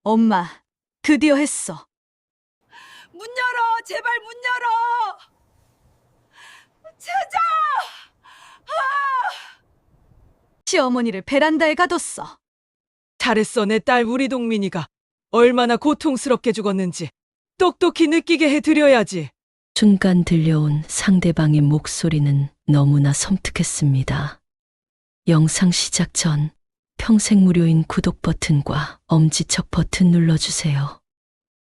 엄마, 드디어 했어. 문 열어! 제발 문 열어! 찾아! 시어머니를 베란다에 가뒀어. 잘했어, 내 딸 우리 동민이가 얼마나 고통스럽게 죽었는지 똑똑히 느끼게 해드려야지. 순간 들려온 상대방의 목소리는 너무나 섬뜩했습니다. 영상 시작 전 평생 무료인 구독 버튼과 엄지척 버튼 눌러주세요.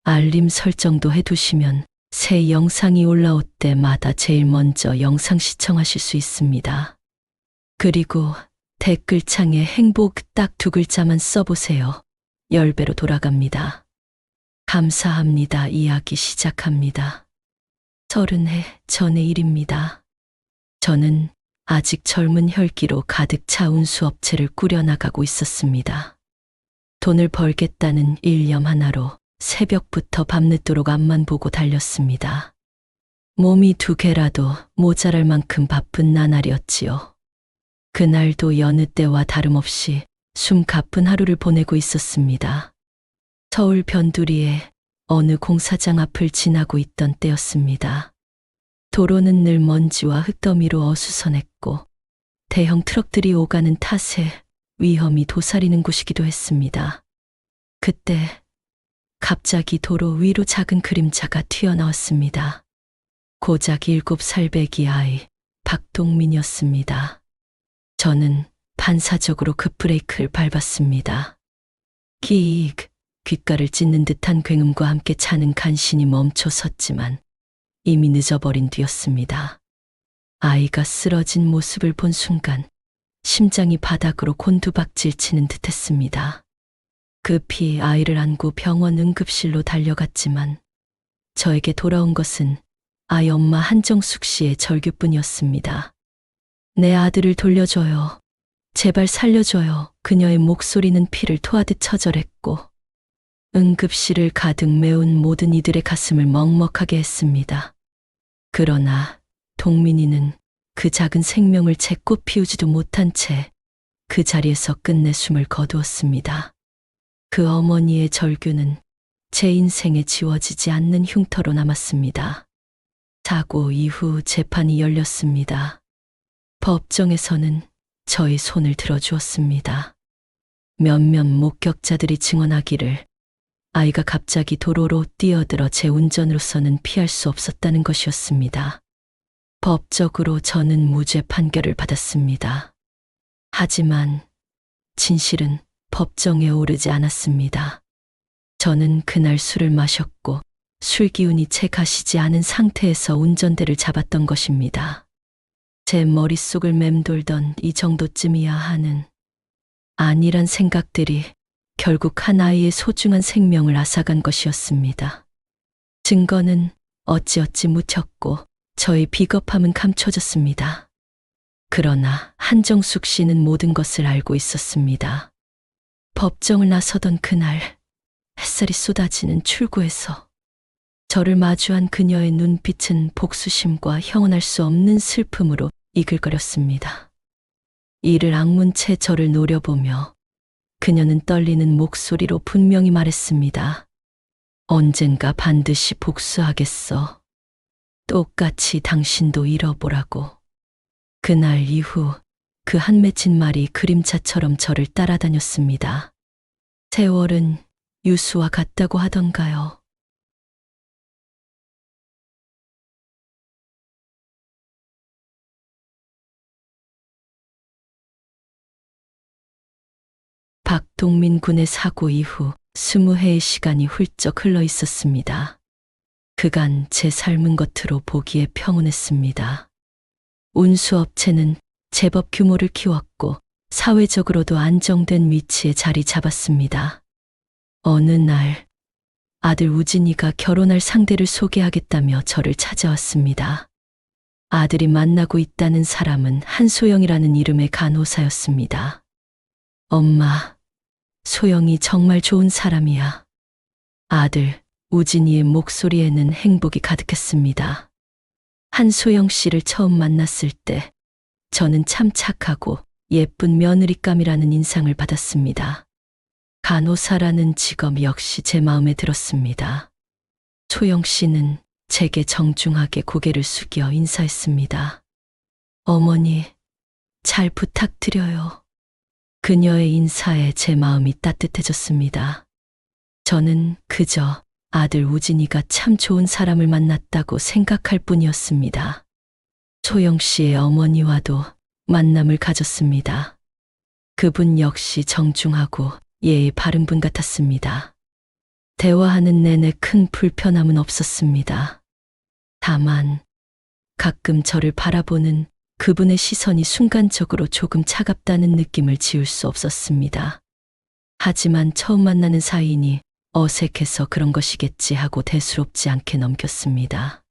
알림 설정도 해두시면 새 영상이 올라올 때마다 제일 먼저 영상 시청하실 수 있습니다. 그리고 댓글창에 행복 딱 두 글자만 써보세요. 10배로 돌아갑니다. 감사합니다. 이야기 시작합니다. 30해 전의 일입니다. 저는 아직 젊은 혈기로 가득 차 운수업체를 꾸려나가고 있었습니다. 돈을 벌겠다는 일념 하나로 새벽부터 밤늦도록 앞만 보고 달렸습니다. 몸이 2개라도 모자랄 만큼 바쁜 나날이었지요. 그날도 여느 때와 다름없이 숨 가쁜 하루를 보내고 있었습니다. 서울 변두리에 어느 공사장 앞을 지나고 있던 때였습니다. 도로는 늘 먼지와 흙더미로 어수선했고 대형 트럭들이 오가는 탓에 위험이 도사리는 곳이기도 했습니다. 그때 갑자기 도로 위로 작은 그림자가 튀어나왔습니다. 고작 7살배기 아이 박동민이었습니다. 저는 반사적으로 급브레이크를 밟았습니다. 기익, 귓가를 찢는 듯한 굉음과 함께 차는 간신히 멈춰 섰지만 이미 늦어버린 뒤였습니다. 아이가 쓰러진 모습을 본 순간 심장이 바닥으로 곤두박질 치는 듯했습니다. 급히 아이를 안고 병원 응급실로 달려갔지만 저에게 돌아온 것은 아이 엄마 한정숙 씨의 절규뿐이었습니다. 내 아들을 돌려줘요. 제발 살려줘요. 그녀의 목소리는 피를 토하듯 처절했고 응급실을 가득 메운 모든 이들의 가슴을 먹먹하게 했습니다. 그러나 동민이는 그 작은 생명을 채 꽃 피우지도 못한 채 그 자리에서 끝내 숨을 거두었습니다. 그 어머니의 절규는 제 인생에 지워지지 않는 흉터로 남았습니다. 사고 이후 재판이 열렸습니다. 법정에서는 저의 손을 들어주었습니다. 몇몇 목격자들이 증언하기를 아이가 갑자기 도로로 뛰어들어 제 운전으로서는 피할 수 없었다는 것이었습니다. 법적으로 저는 무죄 판결을 받았습니다. 하지만 진실은 법정에 오르지 않았습니다. 저는 그날 술을 마셨고 술 기운이 채 가시지 않은 상태에서 운전대를 잡았던 것입니다. 제 머릿속을 맴돌던 이 정도쯤이야 하는 아니란 생각들이 결국 한 아이의 소중한 생명을 앗아간 것이었습니다. 증거는 어찌어찌 묻혔고 저의 비겁함은 감춰졌습니다. 그러나 한정숙 씨는 모든 것을 알고 있었습니다. 법정을 나서던 그날 햇살이 쏟아지는 출구에서 저를 마주한 그녀의 눈빛은 복수심과 형언할 수 없는 슬픔으로 이글거렸습니다. 이를 악문 채 저를 노려보며 그녀는 떨리는 목소리로 분명히 말했습니다. 언젠가 반드시 복수하겠어. 똑같이 당신도 잃어보라고. 그날 이후 그 한 맺힌 말이 그림자처럼 저를 따라다녔습니다. 세월은 유수와 같다고 하던가요. 박동민 군의 사고 이후 20해의 시간이 훌쩍 흘러 있었습니다. 그간 제 삶은 겉으로 보기에 평온했습니다. 운수업체는 제법 규모를 키웠고 사회적으로도 안정된 위치에 자리 잡았습니다. 어느 날 아들 우진이가 결혼할 상대를 소개하겠다며 저를 찾아왔습니다. 아들이 만나고 있다는 사람은 한소영이라는 이름의 간호사였습니다. 엄마, 소영이 정말 좋은 사람이야. 아들 우진이의 목소리에는 행복이 가득했습니다. 한소영 씨를 처음 만났을 때 저는 참 착하고 예쁜 며느리감이라는 인상을 받았습니다. 간호사라는 직업 역시 제 마음에 들었습니다. 소영 씨는 제게 정중하게 고개를 숙여 인사했습니다. 어머니, 잘 부탁드려요. 그녀의 인사에 제 마음이 따뜻해졌습니다. 저는 그저 아들 우진이가 참 좋은 사람을 만났다고 생각할 뿐이었습니다. 소영 씨의 어머니와도 만남을 가졌습니다. 그분 역시 정중하고 예의 바른 분 같았습니다. 대화하는 내내 큰 불편함은 없었습니다. 다만 가끔 저를 바라보는 그분의 시선이 순간적으로 조금 차갑다는 느낌을 지울 수 없었습니다. 하지만 처음 만나는 사이니 어색해서 그런 것이겠지 하고 대수롭지 않게 넘겼습니다.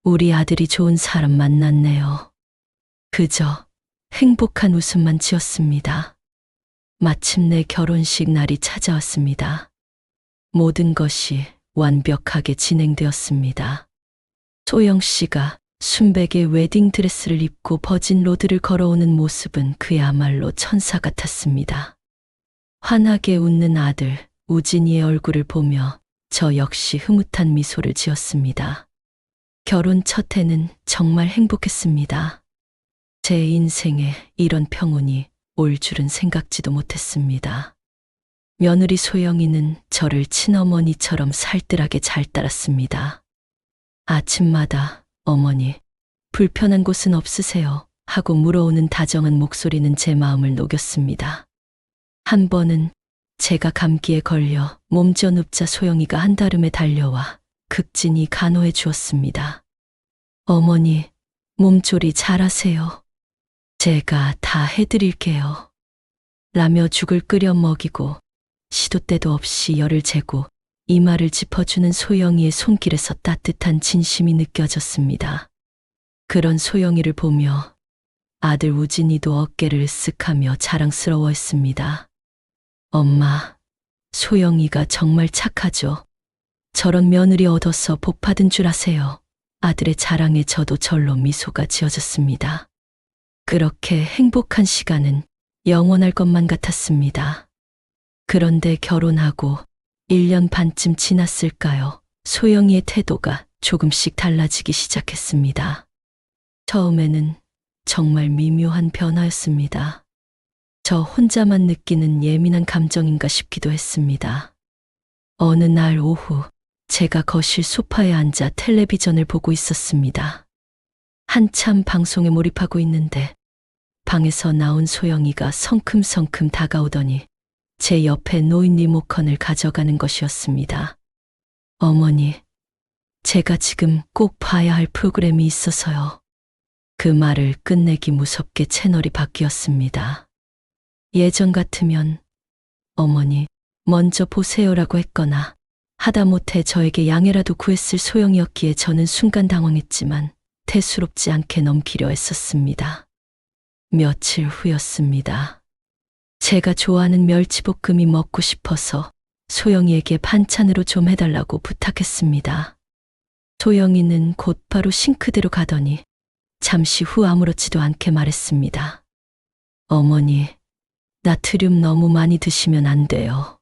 우리 아들이 좋은 사람 만났네요. 그저 행복한 웃음만 지었습니다. 마침내 결혼식 날이 찾아왔습니다. 모든 것이 완벽하게 진행되었습니다. 소영 씨가 순백의 웨딩드레스를 입고 버진 로드를 걸어오는 모습은 그야말로 천사 같았습니다. 환하게 웃는 아들 우진이의 얼굴을 보며 저 역시 흐뭇한 미소를 지었습니다. 결혼 첫 해는 정말 행복했습니다. 제 인생에 이런 평온이 올 줄은 생각지도 못했습니다. 며느리 소영이는 저를 친어머니처럼 살뜰하게 잘 따랐습니다. 아침마다 어머니, 불편한 곳은 없으세요? 하고 물어오는 다정한 목소리는 제 마음을 녹였습니다. 한 번은 제가 감기에 걸려 몸져 눕자 소영이가 한달음에 달려와 극진히 간호해 주었습니다. 어머니, 몸조리 잘하세요. 제가 다 해드릴게요. 라며 죽을 끓여 먹이고 시도 때도 없이 열을 재고 이마를 짚어주는 소영이의 손길에서 따뜻한 진심이 느껴졌습니다. 그런 소영이를 보며 아들 우진이도 어깨를 으쓱하며 자랑스러워했습니다. 엄마, 소영이가 정말 착하죠. 저런 며느리 얻어서 복 받은 줄 아세요. 아들의 자랑에 저도 절로 미소가 지어졌습니다. 그렇게 행복한 시간은 영원할 것만 같았습니다. 그런데 결혼하고 1년 반쯤 지났을까요? 소영이의 태도가 조금씩 달라지기 시작했습니다. 처음에는 정말 미묘한 변화였습니다. 저 혼자만 느끼는 예민한 감정인가 싶기도 했습니다. 어느 날 오후 제가 거실 소파에 앉아 텔레비전을 보고 있었습니다. 한참 방송에 몰입하고 있는데 방에서 나온 소영이가 성큼성큼 다가오더니 제 옆에 놓인 리모컨을 가져가는 것이었습니다. 어머니, 제가 지금 꼭 봐야 할 프로그램이 있어서요. 그 말을 끝내기 무섭게 채널이 바뀌었습니다. 예전 같으면 어머니, 먼저 보세요라고 했거나 하다못해 저에게 양해라도 구했을 소영이었기에 저는 순간 당황했지만 대수롭지 않게 넘기려 했었습니다. 며칠 후였습니다. 제가 좋아하는 멸치볶음이 먹고 싶어서 소영이에게 반찬으로 좀 해달라고 부탁했습니다. 소영이는 곧바로 싱크대로 가더니 잠시 후 아무렇지도 않게 말했습니다. 어머니, 나트륨 너무 많이 드시면 안 돼요.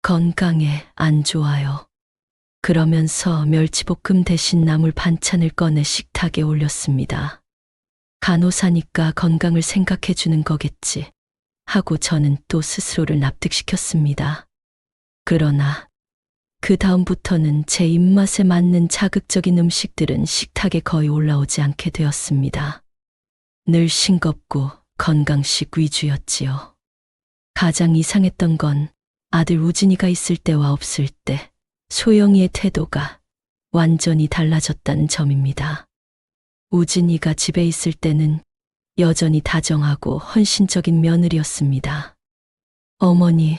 건강에 안 좋아요. 그러면서 멸치볶음 대신 나물 반찬을 꺼내 식탁에 올렸습니다. 간호사니까 건강을 생각해 주는 거겠지 하고 저는 또 스스로를 납득시켰습니다. 그러나 그 다음부터는 제 입맛에 맞는 자극적인 음식들은 식탁에 거의 올라오지 않게 되었습니다. 늘 싱겁고 건강식 위주였지요. 가장 이상했던 건 아들 우진이가 있을 때와 없을 때 소영이의 태도가 완전히 달라졌다는 점입니다. 우진이가 집에 있을 때는 여전히 다정하고 헌신적인 며느리였습니다. 어머니,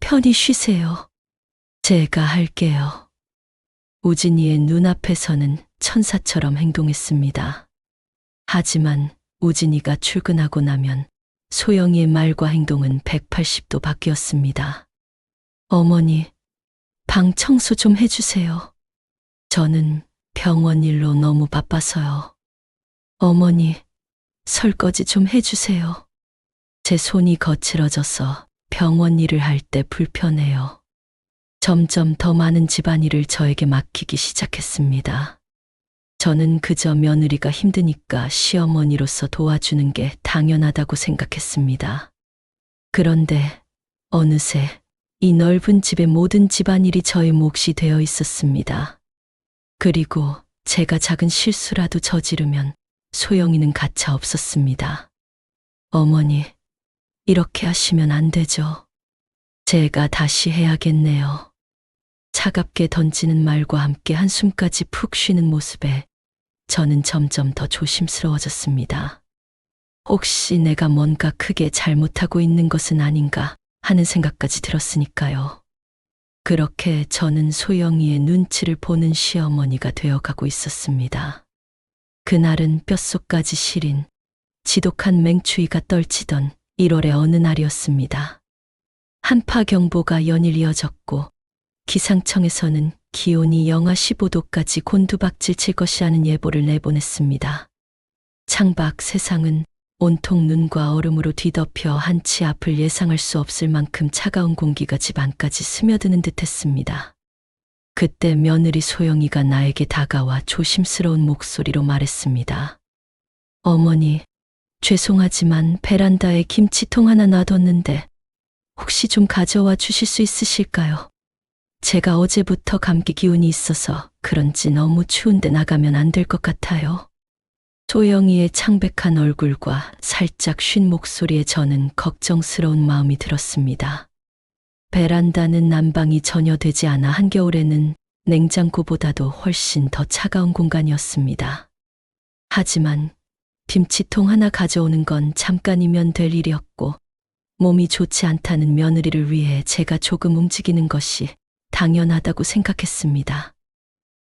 편히 쉬세요. 제가 할게요. 우진이의 눈앞에서는 천사처럼 행동했습니다. 하지만 우진이가 출근하고 나면 소영이의 말과 행동은 180도 바뀌었습니다. 어머니, 방 청소 좀 해주세요. 저는 병원 일로 너무 바빠서요. 어머니, 설거지 좀 해주세요. 제 손이 거칠어져서 병원 일을 할 때 불편해요. 점점 더 많은 집안일을 저에게 맡기기 시작했습니다. 저는 그저 며느리가 힘드니까 시어머니로서 도와주는 게 당연하다고 생각했습니다. 그런데 어느새 이 넓은 집의 모든 집안일이 저의 몫이 되어 있었습니다. 그리고 제가 작은 실수라도 저지르면 소영이는 가차 없었습니다. 어머니, 이렇게 하시면 안 되죠. 제가 다시 해야겠네요. 차갑게 던지는 말과 함께 한숨까지 푹 쉬는 모습에 저는 점점 더 조심스러워졌습니다. 혹시 내가 뭔가 크게 잘못하고 있는 것은 아닌가 하는 생각까지 들었으니까요. 그렇게 저는 소영이의 눈치를 보는 시어머니가 되어가고 있었습니다. 그날은 뼛속까지 시린 지독한 맹추위가 떨치던 1월의 어느 날이었습니다. 한파경보가 연일 이어졌고 기상청에서는 기온이 영하 15도까지 곤두박질 칠 것이라는 예보를 내보냈습니다. 창밖 세상은 온통 눈과 얼음으로 뒤덮여 한치 앞을 예상할 수 없을 만큼 차가운 공기가 집 안까지 스며드는 듯했습니다. 그때 며느리 소영이가 나에게 다가와 조심스러운 목소리로 말했습니다. 어머니, 죄송하지만 베란다에 김치통 하나 놔뒀는데 혹시 좀 가져와 주실 수 있으실까요? 제가 어제부터 감기 기운이 있어서 그런지 너무 추운데 나가면 안 될 것 같아요. 소영이의 창백한 얼굴과 살짝 쉰 목소리에 저는 걱정스러운 마음이 들었습니다. 베란다는 난방이 전혀 되지 않아 한겨울에는 냉장고보다도 훨씬 더 차가운 공간이었습니다. 하지만 김치통 하나 가져오는 건 잠깐이면 될 일이었고 몸이 좋지 않다는 며느리를 위해 제가 조금 움직이는 것이 당연하다고 생각했습니다.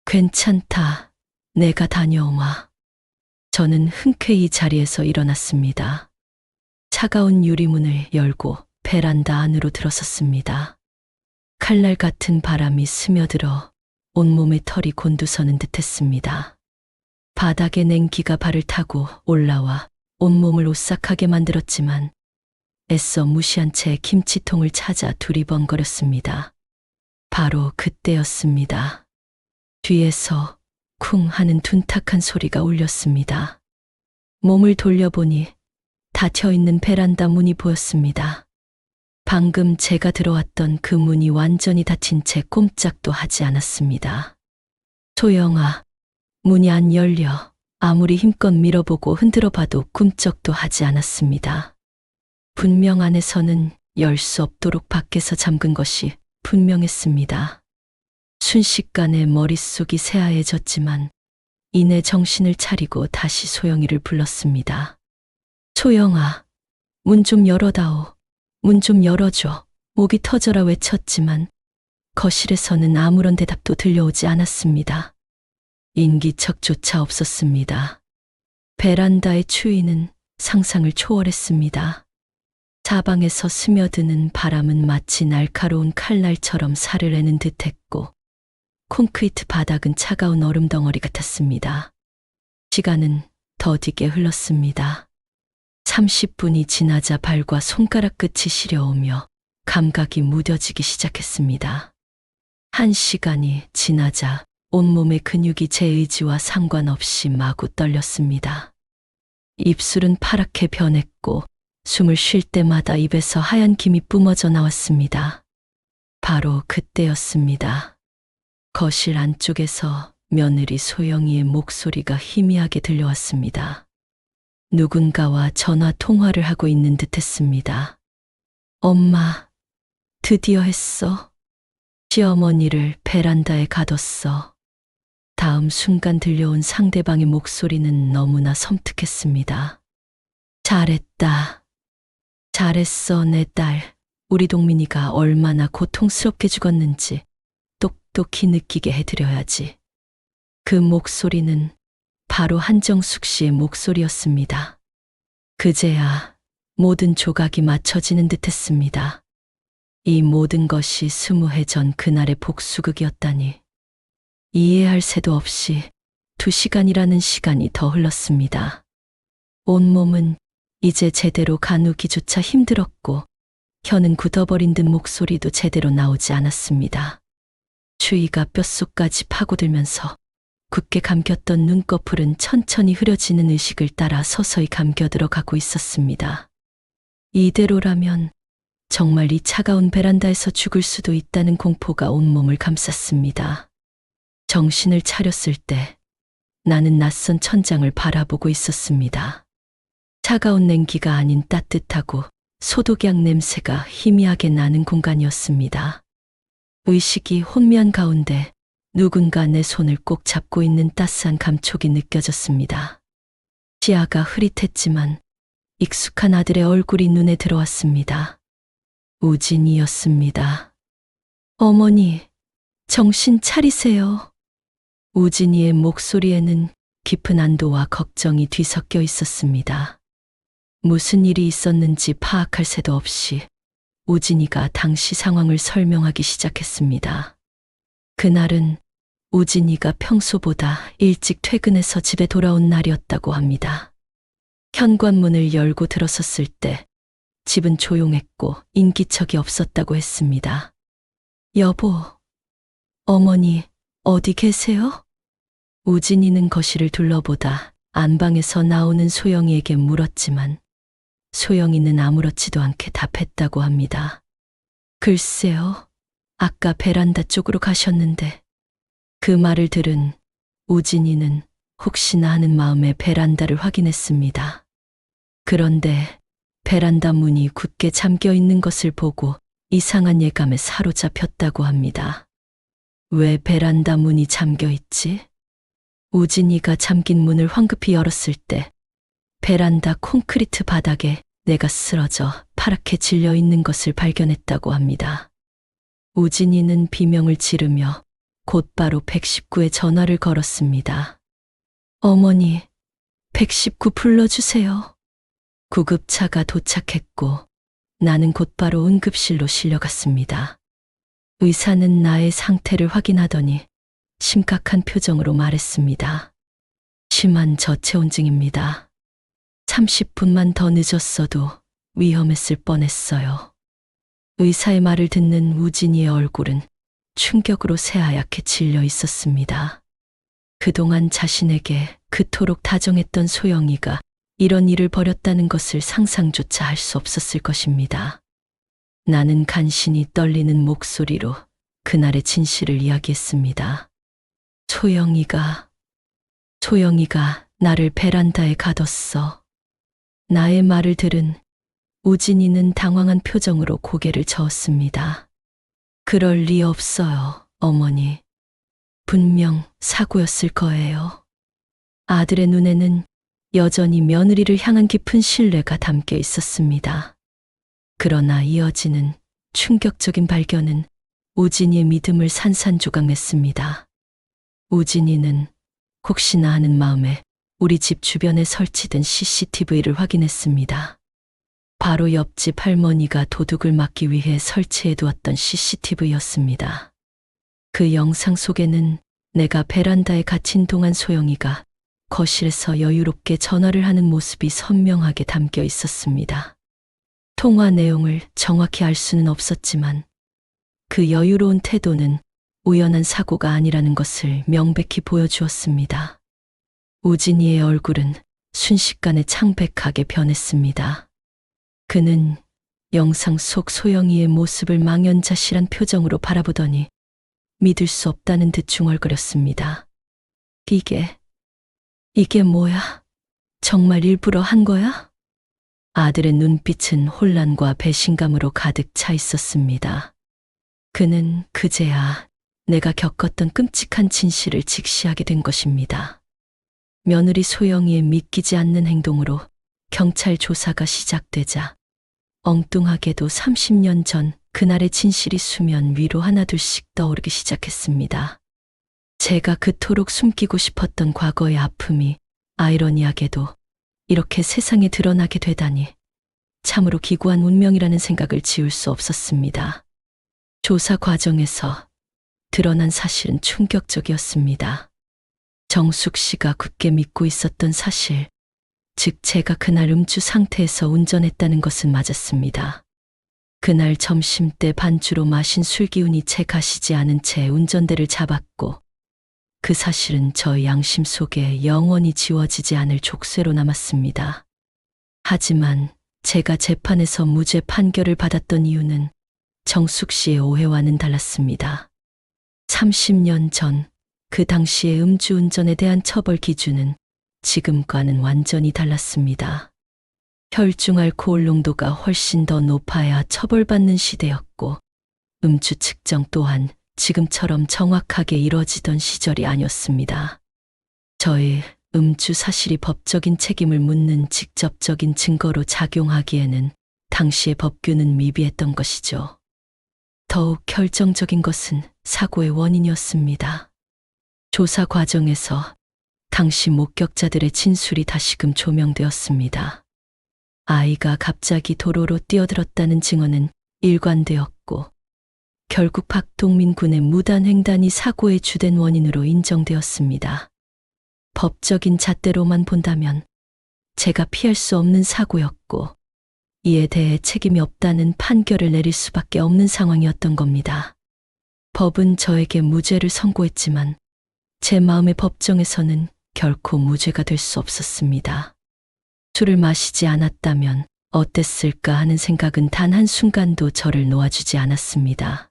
괜찮다. 내가 다녀오마. 저는 흔쾌히 자리에서 일어났습니다. 차가운 유리문을 열고 베란다 안으로 들어섰습니다. 칼날 같은 바람이 스며들어 온몸에 털이 곤두서는 듯했습니다. 바닥에 냉기가 발을 타고 올라와 온몸을 오싹하게 만들었지만 애써 무시한 채 김치통을 찾아 두리번거렸습니다. 바로 그때였습니다. 뒤에서 쿵 하는 둔탁한 소리가 울렸습니다. 몸을 돌려보니 닫혀있는 베란다 문이 보였습니다. 방금 제가 들어왔던 그 문이 완전히 닫힌 채 꼼짝도 하지 않았습니다. 소영아, 문이 안 열려. 아무리 힘껏 밀어보고 흔들어봐도 꿈쩍도 하지 않았습니다. 분명 안에서는 열 수 없도록 밖에서 잠근 것이 분명했습니다. 순식간에 머릿속이 새하얘졌지만 이내 정신을 차리고 다시 소영이를 불렀습니다. 소영아, 문 좀 열어다오. 문 좀 열어줘. 목이 터져라 외쳤지만 거실에서는 아무런 대답도 들려오지 않았습니다. 인기척조차 없었습니다. 베란다의 추위는 상상을 초월했습니다. 사방에서 스며드는 바람은 마치 날카로운 칼날처럼 살을 내는 듯했고 콘크리트 바닥은 차가운 얼음 덩어리 같았습니다. 시간은 더디게 흘렀습니다. 30분이 지나자 발과 손가락 끝이 시려오며 감각이 무뎌지기 시작했습니다. 1시간이 지나자 온몸의 근육이 제 의지와 상관없이 마구 떨렸습니다. 입술은 파랗게 변했고 숨을 쉴 때마다 입에서 하얀 김이 뿜어져 나왔습니다. 바로 그때였습니다. 거실 안쪽에서 며느리 소영이의 목소리가 희미하게 들려왔습니다. 누군가와 전화 통화를 하고 있는 듯했습니다. 엄마, 드디어 했어. 시어머니를 베란다에 가뒀어. 다음 순간 들려온 상대방의 목소리는 너무나 섬뜩했습니다. 잘했다. 잘했어, 내 딸. 우리 동민이가 얼마나 고통스럽게 죽었는지 똑똑히 느끼게 해드려야지. 그 목소리는 바로 한정숙 씨의 목소리였습니다. 그제야 모든 조각이 맞춰지는 듯했습니다. 이 모든 것이 20해 전 그날의 복수극이었다니. 이해할 새도 없이 2시간이라는 시간이 더 흘렀습니다. 온몸은 이제 제대로 가누기조차 힘들었고 혀는 굳어버린 듯 목소리도 제대로 나오지 않았습니다. 추위가 뼛속까지 파고들면서 굳게 감겼던 눈꺼풀은 천천히 흐려지는 의식을 따라 서서히 감겨들어 가고 있었습니다. 이대로라면 정말 이 차가운 베란다에서 죽을 수도 있다는 공포가 온몸을 감쌌습니다. 정신을 차렸을 때 나는 낯선 천장을 바라보고 있었습니다. 차가운 냉기가 아닌 따뜻하고 소독약 냄새가 희미하게 나는 공간이었습니다. 의식이 혼미한 가운데 누군가 내 손을 꼭 잡고 있는 따스한 감촉이 느껴졌습니다. 시야가 흐릿했지만 익숙한 아들의 얼굴이 눈에 들어왔습니다. 우진이였습니다. 어머니, 정신 차리세요. 우진이의 목소리에는 깊은 안도와 걱정이 뒤섞여 있었습니다. 무슨 일이 있었는지 파악할 새도 없이 우진이가 당시 상황을 설명하기 시작했습니다. 그날은 우진이가 평소보다 일찍 퇴근해서 집에 돌아온 날이었다고 합니다. 현관문을 열고 들어섰을 때 집은 조용했고 인기척이 없었다고 했습니다. 여보, 어머니 어디 계세요? 우진이는 거실을 둘러보다 안방에서 나오는 소영이에게 물었지만 소영이는 아무렇지도 않게 답했다고 합니다. 글쎄요, 아까 베란다 쪽으로 가셨는데. 그 말을 들은 우진이는 혹시나 하는 마음에 베란다를 확인했습니다. 그런데 베란다 문이 굳게 잠겨 있는 것을 보고 이상한 예감에 사로잡혔다고 합니다. 왜 베란다 문이 잠겨 있지? 우진이가 잠긴 문을 황급히 열었을 때 베란다 콘크리트 바닥에 내가 쓰러져 파랗게 질려 있는 것을 발견했다고 합니다. 우진이는 비명을 지르며 곧바로 119에 전화를 걸었습니다. 어머니, 119 불러주세요. 구급차가 도착했고 나는 곧바로 응급실로 실려갔습니다. 의사는 나의 상태를 확인하더니 심각한 표정으로 말했습니다. 심한 저체온증입니다. 30분만 더 늦었어도 위험했을 뻔했어요. 의사의 말을 듣는 우진이의 얼굴은 충격으로 새하얗게 질려 있었습니다. 그동안 자신에게 그토록 다정했던 소영이가 이런 일을 벌였다는 것을 상상조차 할 수 없었을 것입니다. 나는 간신히 떨리는 목소리로 그날의 진실을 이야기했습니다. 소영이가 나를 베란다에 가뒀어. 나의 말을 들은 우진이는 당황한 표정으로 고개를 저었습니다. 그럴 리 없어요, 어머니. 분명 사고였을 거예요. 아들의 눈에는 여전히 며느리를 향한 깊은 신뢰가 담겨 있었습니다. 그러나 이어지는 충격적인 발견은 우진이의 믿음을 산산조각냈습니다. 우진이는 혹시나 하는 마음에 우리 집 주변에 설치된 CCTV를 확인했습니다. 바로 옆집 할머니가 도둑을 막기 위해 설치해두었던 CCTV였습니다. 그 영상 속에는 내가 베란다에 갇힌 동안 소영이가 거실에서 여유롭게 전화를 하는 모습이 선명하게 담겨 있었습니다. 통화 내용을 정확히 알 수는 없었지만 그 여유로운 태도는 우연한 사고가 아니라는 것을 명백히 보여주었습니다. 우진이의 얼굴은 순식간에 창백하게 변했습니다. 그는 영상 속 소영이의 모습을 망연자실한 표정으로 바라보더니 믿을 수 없다는 듯 중얼거렸습니다. 이게 뭐야? 정말 일부러 한 거야? 아들의 눈빛은 혼란과 배신감으로 가득 차 있었습니다. 그는 그제야 내가 겪었던 끔찍한 진실을 직시하게 된 것입니다. 며느리 소영이의 믿기지 않는 행동으로 경찰 조사가 시작되자 엉뚱하게도 30년 전 그날의 진실이 수면 위로 하나둘씩 떠오르기 시작했습니다. 제가 그토록 숨기고 싶었던 과거의 아픔이 아이러니하게도 이렇게 세상에 드러나게 되다니 참으로 기구한 운명이라는 생각을 지울 수 없었습니다. 조사 과정에서 드러난 사실은 충격적이었습니다. 정숙 씨가 굳게 믿고 있었던 사실, 즉 제가 그날 음주 상태에서 운전했다는 것은 맞았습니다. 그날 점심때 반주로 마신 술 기운이 채 가시지 않은 채 운전대를 잡았고 그 사실은 저의 양심 속에 영원히 지워지지 않을 족쇄로 남았습니다. 하지만 제가 재판에서 무죄 판결을 받았던 이유는 정숙 씨의 오해와는 달랐습니다. 30년 전 그 당시의 음주운전에 대한 처벌 기준은 지금과는 완전히 달랐습니다. 혈중 알코올 농도가 훨씬 더 높아야 처벌받는 시대였고 음주 측정 또한 지금처럼 정확하게 이뤄지던 시절이 아니었습니다. 저의 음주 사실이 법적인 책임을 묻는 직접적인 증거로 작용하기에는 당시의 법규는 미비했던 것이죠. 더욱 결정적인 것은 사고의 원인이었습니다. 조사 과정에서 당시 목격자들의 진술이 다시금 조명되었습니다. 아이가 갑자기 도로로 뛰어들었다는 증언은 일관되었고 결국 박동민 군의 무단횡단이 사고의 주된 원인으로 인정되었습니다. 법적인 잣대로만 본다면 제가 피할 수 없는 사고였고 이에 대해 책임이 없다는 판결을 내릴 수밖에 없는 상황이었던 겁니다. 법은 저에게 무죄를 선고했지만 제 마음의 법정에서는 결코 무죄가 될 수 없었습니다. 술을 마시지 않았다면 어땠을까 하는 생각은 단 한순간도 저를 놓아주지 않았습니다.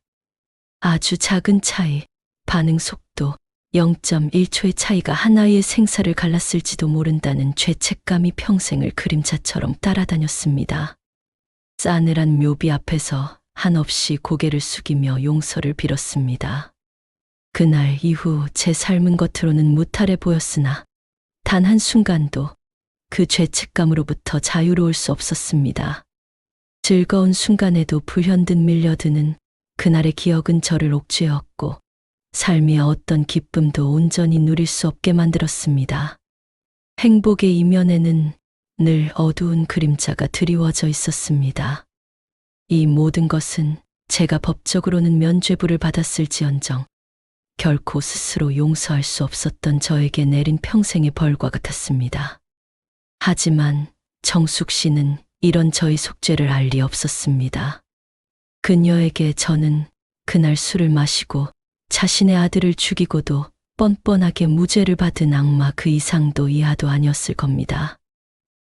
아주 작은 차이, 반응 속도, 0.1초의 차이가 하나의 생사를 갈랐을지도 모른다는 죄책감이 평생을 그림자처럼 따라다녔습니다. 싸늘한 묘비 앞에서 한없이 고개를 숙이며 용서를 빌었습니다. 그날 이후 제 삶은 겉으로는 무탈해 보였으나 단 한순간도 그 죄책감으로부터 자유로울 수 없었습니다. 즐거운 순간에도 불현듯 밀려드는 그날의 기억은 저를 옥죄었고 삶의 어떤 기쁨도 온전히 누릴 수 없게 만들었습니다. 행복의 이면에는 늘 어두운 그림자가 드리워져 있었습니다. 이 모든 것은 제가 법적으로는 면죄부를 받았을지언정 결코 스스로 용서할 수 없었던 저에게 내린 평생의 벌과 같았습니다. 하지만 정숙 씨는 이런 저의 속죄를 알 리 없었습니다. 그녀에게 저는 그날 술을 마시고 자신의 아들을 죽이고도 뻔뻔하게 무죄를 받은 악마 그 이상도 이하도 아니었을 겁니다.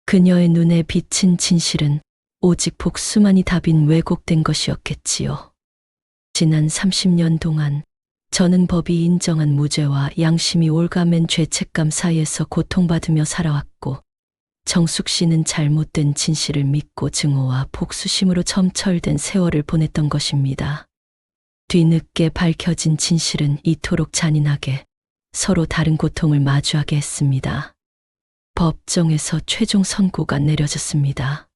그녀의 눈에 비친 진실은 오직 복수만이 답인 왜곡된 것이었겠지요. 지난 30년 동안 저는 법이 인정한 무죄와 양심이 올가맨 죄책감 사이에서 고통받으며 살아왔고 정숙 씨는 잘못된 진실을 믿고 증오와 복수심으로 점철된 세월을 보냈던 것입니다. 뒤늦게 밝혀진 진실은 이토록 잔인하게 서로 다른 고통을 마주하게 했습니다. 법정에서 최종 선고가 내려졌습니다.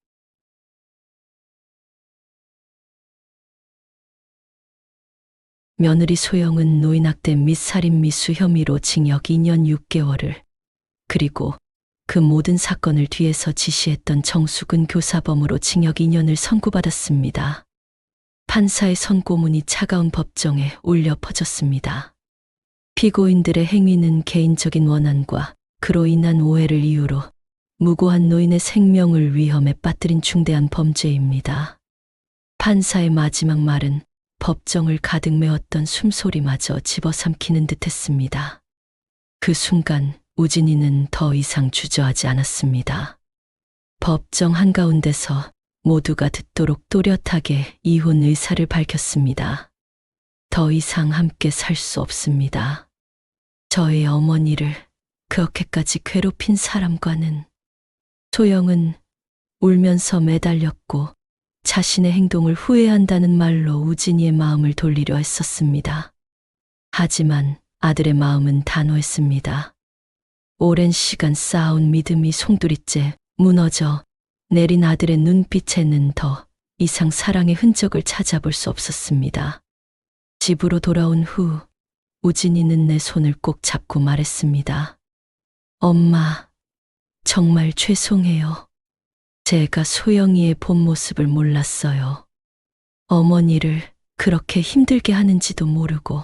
며느리 소영은 노인학대 및 살인 미수 혐의로 징역 2년 6개월을, 그리고 그 모든 사건을 뒤에서 지시했던 정숙은 교사범으로 징역 2년을 선고받았습니다. 판사의 선고문이 차가운 법정에 울려 퍼졌습니다. 피고인들의 행위는 개인적인 원한과 그로 인한 오해를 이유로 무고한 노인의 생명을 위험에 빠뜨린 중대한 범죄입니다. 판사의 마지막 말은 법정을 가득 메웠던 숨소리마저 집어삼키는 듯했습니다. 그 순간 우진이는 더 이상 주저하지 않았습니다. 법정 한가운데서 모두가 듣도록 또렷하게 이혼 의사를 밝혔습니다. 더 이상 함께 살 수 없습니다. 저의 어머니를 그렇게까지 괴롭힌 사람과는. 소영은 울면서 매달렸고 자신의 행동을 후회한다는 말로 우진이의 마음을 돌리려 했었습니다. 하지만 아들의 마음은 단호했습니다. 오랜 시간 쌓아온 믿음이 송두리째 무너져 내린 아들의 눈빛에는 더 이상 사랑의 흔적을 찾아볼 수 없었습니다. 집으로 돌아온 후 우진이는 내 손을 꼭 잡고 말했습니다. 엄마, 정말 죄송해요. 제가 소영이의 본 모습을 몰랐어요. 어머니를 그렇게 힘들게 하는지도 모르고.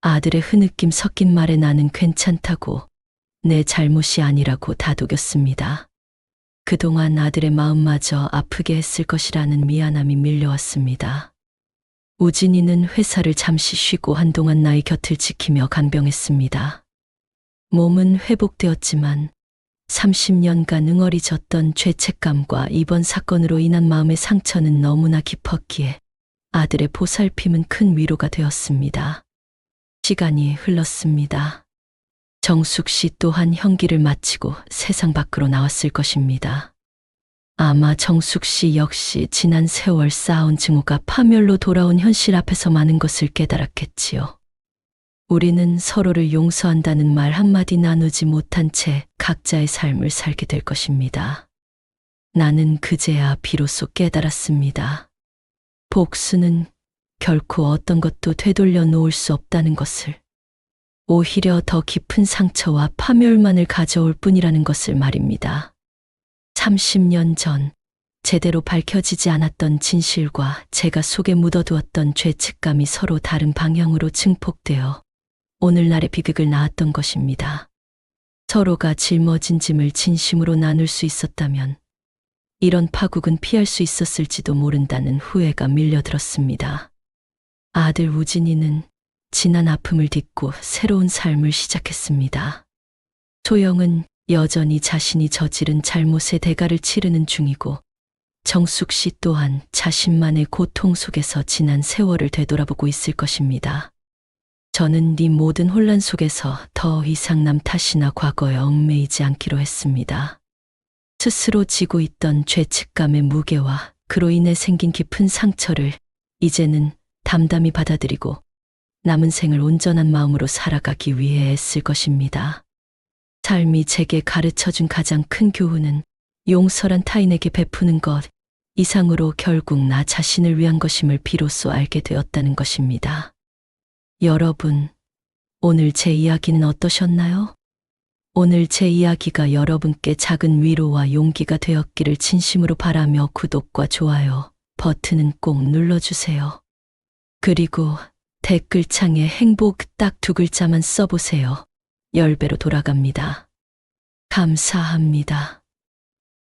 아들의 흐느낌 섞인 말에 나는 괜찮다고 내 잘못이 아니라고 다독였습니다. 그동안 아들의 마음마저 아프게 했을 것이라는 미안함이 밀려왔습니다. 우진이는 회사를 잠시 쉬고 한동안 나의 곁을 지키며 간병했습니다. 몸은 회복되었지만 30년간 응어리 졌던 죄책감과 이번 사건으로 인한 마음의 상처는 너무나 깊었기에 아들의 보살핌은 큰 위로가 되었습니다. 시간이 흘렀습니다. 정숙 씨 또한 형기를 마치고 세상 밖으로 나왔을 것입니다. 아마 정숙 씨 역시 지난 세월 쌓아온 증오가 파멸로 돌아온 현실 앞에서 많은 것을 깨달았겠지요. 우리는 서로를 용서한다는 말 한마디 나누지 못한 채 각자의 삶을 살게 될 것입니다. 나는 그제야 비로소 깨달았습니다. 복수는 결코 어떤 것도 되돌려 놓을 수 없다는 것을. 오히려 더 깊은 상처와 파멸만을 가져올 뿐이라는 것을 말입니다. 30년 전 제대로 밝혀지지 않았던 진실과 제가 속에 묻어두었던 죄책감이 서로 다른 방향으로 증폭되어 오늘날의 비극을 낳았던 것입니다. 서로가 짊어진 짐을 진심으로 나눌 수 있었다면 이런 파국은 피할 수 있었을지도 모른다는 후회가 밀려들었습니다. 아들 우진이는 지난 아픔을 딛고 새로운 삶을 시작했습니다. 소영은 여전히 자신이 저지른 잘못의 대가를 치르는 중이고 정숙 씨 또한 자신만의 고통 속에서 지난 세월을 되돌아보고 있을 것입니다. 저는 이 모든 혼란 속에서 더 이상 남 탓이나 과거에 얽매이지 않기로 했습니다. 스스로 지고 있던 죄책감의 무게와 그로 인해 생긴 깊은 상처를 이제는 담담히 받아들이고 남은 생을 온전한 마음으로 살아가기 위해 애쓸 것입니다. 삶이 제게 가르쳐준 가장 큰 교훈은 용서란 타인에게 베푸는 것 이상으로 결국 나 자신을 위한 것임을 비로소 알게 되었다는 것입니다. 여러분, 오늘 제 이야기는 어떠셨나요? 오늘 제 이야기가 여러분께 작은 위로와 용기가 되었기를 진심으로 바라며 구독과 좋아요 버튼은 꼭 눌러주세요. 그리고 댓글창에 행복 딱 2글자만 써보세요. 10배로 돌아갑니다. 감사합니다.